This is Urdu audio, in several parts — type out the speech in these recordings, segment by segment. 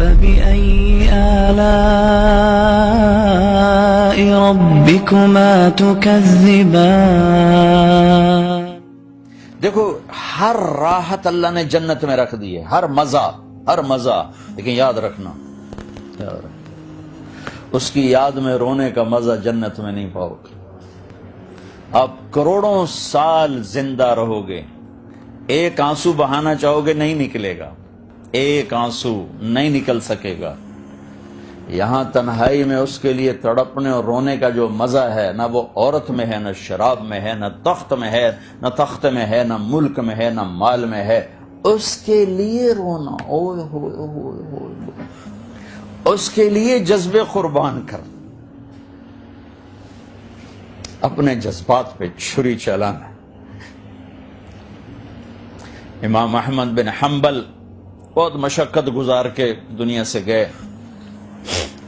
فبأي آلاء ربكما تكذبان؟ دیکھو ہر راحت اللہ نے جنت میں رکھ دی ہے، ہر مزہ، لیکن یاد رکھنا اس کی یاد میں رونے کا مزہ جنت میں نہیں پاؤ گے۔ آپ کروڑوں سال زندہ رہو گے، ایک آنسو بہانا چاہو گے نہیں نکلے گا، ایک آنسو نہیں نکل سکے گا۔ یہاں تنہائی میں اس کے لیے تڑپنے اور رونے کا جو مزہ ہے، نہ وہ عورت میں ہے، نہ شراب میں ہے، نہ تخت میں ہے، نہ تخت میں ہے، نہ ملک میں ہے، نہ مال میں ہے۔ اس کے لیے رونا، اوئے ہوئے ہوئے ہوئے، اس کے لیے جذبے قربان کر، اپنے جذبات پہ چھری چلانا۔ امام احمد بن حنبل بہت مشقت گزار کے دنیا سے گئے،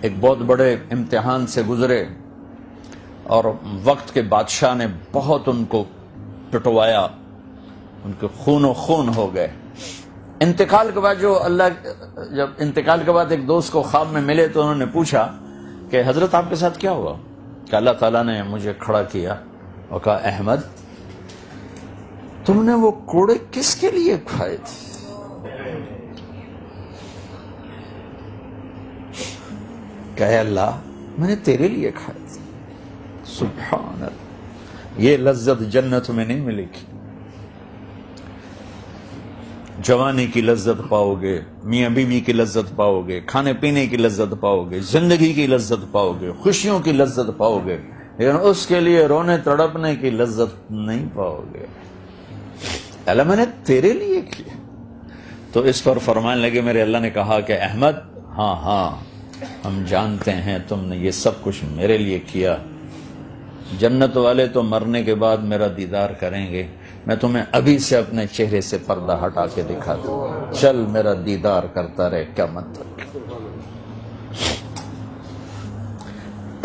ایک بہت بڑے امتحان سے گزرے، اور وقت کے بادشاہ نے بہت ان کو پٹوایا، ان کے خون و خون ہو گئے۔ انتقال کے بعد جب انتقال کے بعد ایک دوست کو خواب میں ملے تو انہوں نے پوچھا کہ حضرت آپ کے ساتھ کیا ہوا؟ کہ اللہ تعالیٰ نے مجھے کھڑا کیا اور کہا احمد تم نے وہ کوڑے کس کے لیے کھائے تھے؟ کہے اللہ میں نے تیرے لیے کھائے تھے۔ سبحان اللہ، یہ لذت جنت میں نہیں ملے گی۔ جوانی کی لذت پاؤ گے، میاں بیوی کی لذت پاؤ گے، کھانے پینے کی لذت پاؤ گے، زندگی کی لذت پاؤ گے، خوشیوں کی لذت پاؤ گے، لیکن اس کے لیے رونے تڑپنے کی لذت نہیں پاؤ گے۔ اللہ میں نے تیرے لیے کیا۔ تو اس پر فرمانے لگے میرے اللہ نے کہا کہ احمد ہاں ہم جانتے ہیں تم نے یہ سب کچھ میرے لیے کیا۔ جنت والے تو مرنے کے بعد میرا دیدار کریں گے، میں تمہیں ابھی سے اپنے چہرے سے پردہ ہٹا کے دکھا دوں، چل میرا دیدار کرتا رہے قیامت تک۔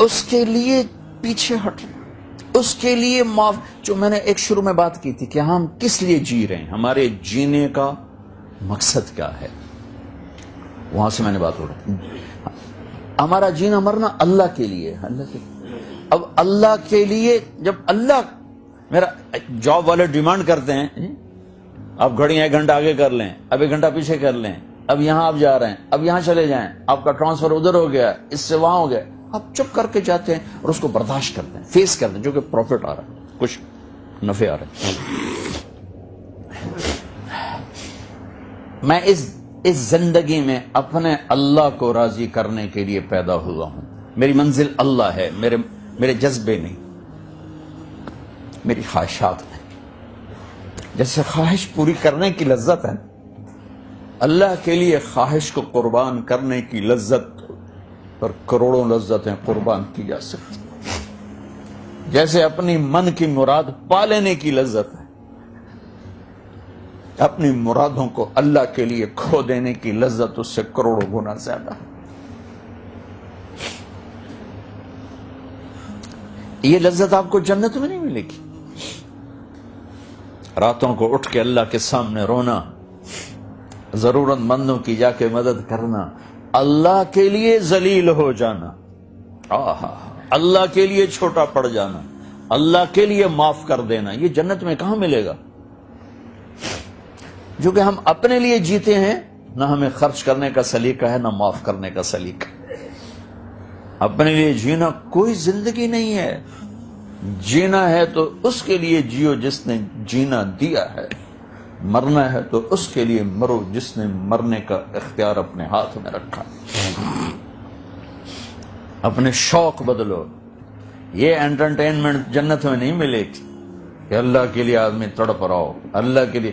اس کے لیے پیچھے ہٹنا، اس کے لیے معاف، جو میں نے ایک شروع میں بات کی تھی کہ ہم کس لیے جی رہے ہیں، ہمارے جینے کا مقصد کیا ہے، وہاں سے میں نے بات اٹھا۔ ہمارا جینا مرنا اللہ کے لیے، اللہ کے لیے۔ اب اللہ کے لیے جب اللہ، میرا جاب والے ڈیمانڈ کرتے ہیں آپ گھڑیاں 1 گھنٹہ آگے کر لیں، اب 1 گھنٹہ پیچھے کر لیں، اب یہاں آپ جا رہے ہیں، اب یہاں چلے جائیں، آپ کا ٹرانسفر ادھر ہو گیا، اس سے وہاں ہو گیا، آپ چپ کر کے جاتے ہیں اور اس کو برداشت کرتے ہیں، فیس کرتے ہیں، جو کہ پروفٹ آ رہا ہے، کچھ نفع آ رہا ہے۔ میں اس زندگی میں اپنے اللہ کو راضی کرنے کے لیے پیدا ہوا ہوں، میری منزل اللہ ہے، میرے جذبے نہیں، میری خواہشات نہیں۔ جیسے خواہش پوری کرنے کی لذت ہے، اللہ کے لیے خواہش کو قربان کرنے کی لذت پر کروڑوں لذتیں قربان کی جا سکتی، جیسے اپنی من کی مراد پا لینے کی لذت ہے، اپنی مرادوں کو اللہ کے لیے کھو دینے کی لذت اس سے کروڑوں گنا زیادہ ہے۔ یہ لذت آپ کو جنت میں نہیں ملے گی۔ راتوں کو اٹھ کے اللہ کے سامنے رونا، ضرورت مندوں کی جا کے مدد کرنا، اللہ کے لیے ذلیل ہو جانا، اللہ کے لیے چھوٹا پڑ جانا، اللہ کے لیے معاف کر دینا، یہ جنت میں کہاں ملے گا؟ جو کہ ہم اپنے لیے جیتے ہیں، نہ ہمیں خرچ کرنے کا سلیقہ ہے، نہ معاف کرنے کا سلیقہ۔ اپنے لیے جینا کوئی زندگی نہیں ہے، جینا ہے تو اس کے لیے جیو جس نے جینا دیا ہے، مرنا ہے تو اس کے لیے مرو جس نے مرنے کا اختیار اپنے ہاتھ میں رکھا۔ اپنے شوق بدلو، یہ انٹرٹینمنٹ جنت میں نہیں ملے گی کہ اللہ کے لیے آدمی تڑپ رہا ہو، اللہ کے لیے